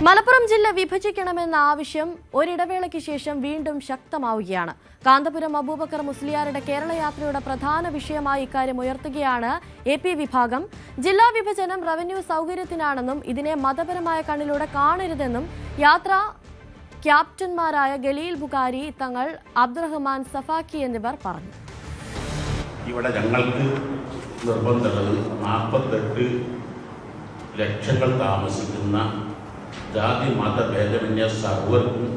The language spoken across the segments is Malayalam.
മലപ്പുറം ജില്ല വിഭജിക്കണമെന്ന ആവശ്യം ഒരിടവേളയ്ക്ക് ശേഷം വീണ്ടും ശക്തമാവുകയാണ്. കാന്തപുരം അബൂബക്കർ മുസ്ലിയാരുടെ കേരള യാത്രയുടെ പ്രധാന വിഷയമായി ഇക്കാര്യം ഉയർത്തുകയാണ് AP വിഭാഗം. ജില്ലാ വിഭജനം റവന്യൂ സൗകര്യത്തിനാണെന്നും ഇതിനെ മതപരമായ കണ്ണിലൂടെ കാണരുതെന്നും യാത്ര ക്യാപ്റ്റന്മാരായ ഖലീൽ ബുഖാരി തങ്ങൾ, അബ്ദുറഹ്മാൻ സഫാക്കി എന്നിവർ പറഞ്ഞു. ഇവിടെ ഞങ്ങൾക്ക് നിർബന്ധമുള്ളത് 48 ലക്ഷങ്ങൾ താമസിക്കുന്ന ജാതി മത ഭേദമന്യേ സർവർക്കും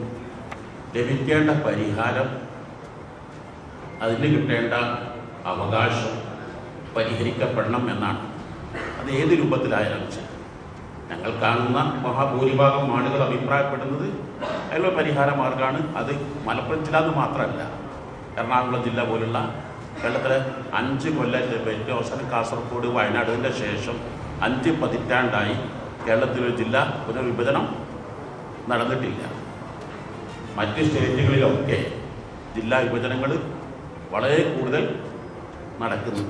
ലഭിക്കേണ്ട പരിഹാരം, അതിന് കിട്ടേണ്ട അവകാശം പരിഹരിക്കപ്പെടണം എന്നാണ്. അത് ഏത് രൂപത്തിലായാലും ശരി. ഞങ്ങൾ കാണുന്ന മഹാഭൂരിഭാഗം ആളുകൾ അഭിപ്രായപ്പെടുന്നത് അതിലുള്ള പരിഹാര മാർഗമാണ്. അത് മലപ്പുറം ജില്ല എന്ന് മാത്രമല്ല, എറണാകുളം ജില്ല പോലുള്ള കേരളത്തിലെ 5 കൊല്ലത്തെ ഏറ്റവും അവസാനം കാസർഗോഡ്, വയനാടിൻ്റെ ശേഷം 5 പതിറ്റാണ്ടായി കേരളത്തിലൊരു ജില്ല പുനർവിഭജനം നടന്നിട്ടില്ല. മറ്റ് സ്റ്റേറ്റുകളിലൊക്കെ ജില്ലാ വിഭജനങ്ങൾ വളരെ കൂടുതൽ നടക്കുന്നു.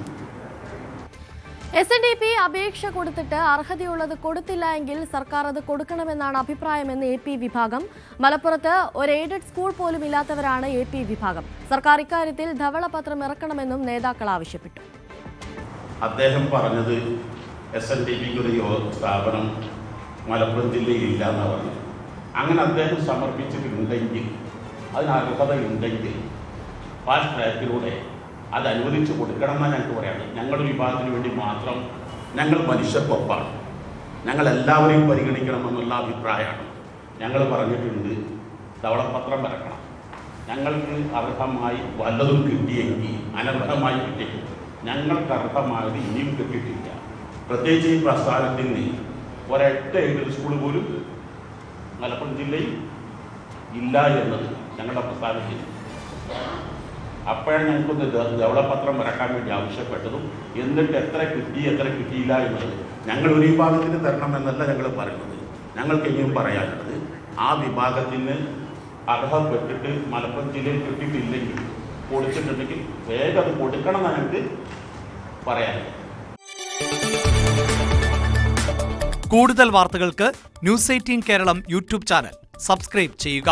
SNDP അപേക്ഷ കൊടുത്തിട്ട് അർഹതയുള്ളത് കൊടുത്തില്ല എങ്കിൽ സർക്കാർ അത് കൊടുക്കണമെന്നാണ് അഭിപ്രായമെന്ന് AP വിഭാഗം. മലപ്പുറത്ത് ഒരു എയ്ഡഡ് സ്കൂൾ പോലും ഇല്ലാത്തവരാണ് AP വിഭാഗം. സർക്കാർ ഇക്കാര്യത്തിൽ ധവളപത്രം ഇറക്കണമെന്നും നേതാക്കൾ ആവശ്യപ്പെട്ടു. അദ്ദേഹം പറഞ്ഞത് SNDPക്ക് ഒരു സ്ഥാപനം മലപ്പുറം ജില്ലയിൽ ഇല്ല എന്നാണ് പറഞ്ഞത്. അങ്ങനെ അദ്ദേഹം സമർപ്പിച്ചിട്ടുണ്ടെങ്കിൽ, അതിന് അർഹതയുണ്ടെങ്കിൽ ഫാസ്റ്റ് ട്രാക്കിലൂടെ അത് അനുവദിച്ച് കൊടുക്കണം എന്നാണ് ഞങ്ങൾക്ക് പറയാനുള്ളത്. ഞങ്ങളുടെ വിഭാഗത്തിന് വേണ്ടി മാത്രം ഞങ്ങൾ മനുഷ്യർക്കൊപ്പാണ്, ഞങ്ങൾ എല്ലാവരെയും പരിഗണിക്കണമെന്നുള്ള അഭിപ്രായമാണ്. ഞങ്ങൾ പറഞ്ഞിട്ടുണ്ട്, ധവളപത്രം വരക്കണം. ഞങ്ങൾക്ക് അർഹമായി വല്ലതും കിട്ടിയെങ്കിൽ, അനർഹമായി കിട്ടിയെങ്കിൽ ഞങ്ങൾക്ക് അർഹമായത് ഇനിയും കിട്ടിയിട്ടില്ല. പ്രത്യേകിച്ച് ഈ പ്രസ്ഥാനത്തിന് ഒരൊറ്റ എയ്ഡഡ് സ്കൂൾ പോലും മലപ്പുറം ജില്ലയിൽ ഇല്ല എന്നത് ഞങ്ങളുടെ പ്രസ്ഥാനത്തിന്. അപ്പോഴാണ് ഞങ്ങൾക്കൊന്ന് ധവളപത്രം വരക്കാൻ വേണ്ടി ആവശ്യപ്പെട്ടതും, എന്നിട്ട് എത്ര കിട്ടി എത്ര കിട്ടിയില്ല എന്നുള്ളത് ഞങ്ങൾ ഒരു വിഭാഗത്തിന് തരണമെന്നല്ല ഞങ്ങൾ പറയുന്നത്. ഞങ്ങൾക്ക് ഇനിയും പറയാനുള്ളത്, ആ വിഭാഗത്തിന് അർഹപ്പെട്ടിട്ട് മലപ്പുറം ജില്ലയിൽ കിട്ടിയിട്ടില്ലെങ്കിൽ, കൊടുത്തിട്ടുണ്ടെങ്കിൽ വേഗം അത് കൊടുക്കണം എന്നാണ് ഞങ്ങൾക്ക് പറയാനുള്ളത്. കൂടുതൽ വാർത്തകൾക്ക് News 18 Keralam YouTube channel subscribe ചെയ്യുക.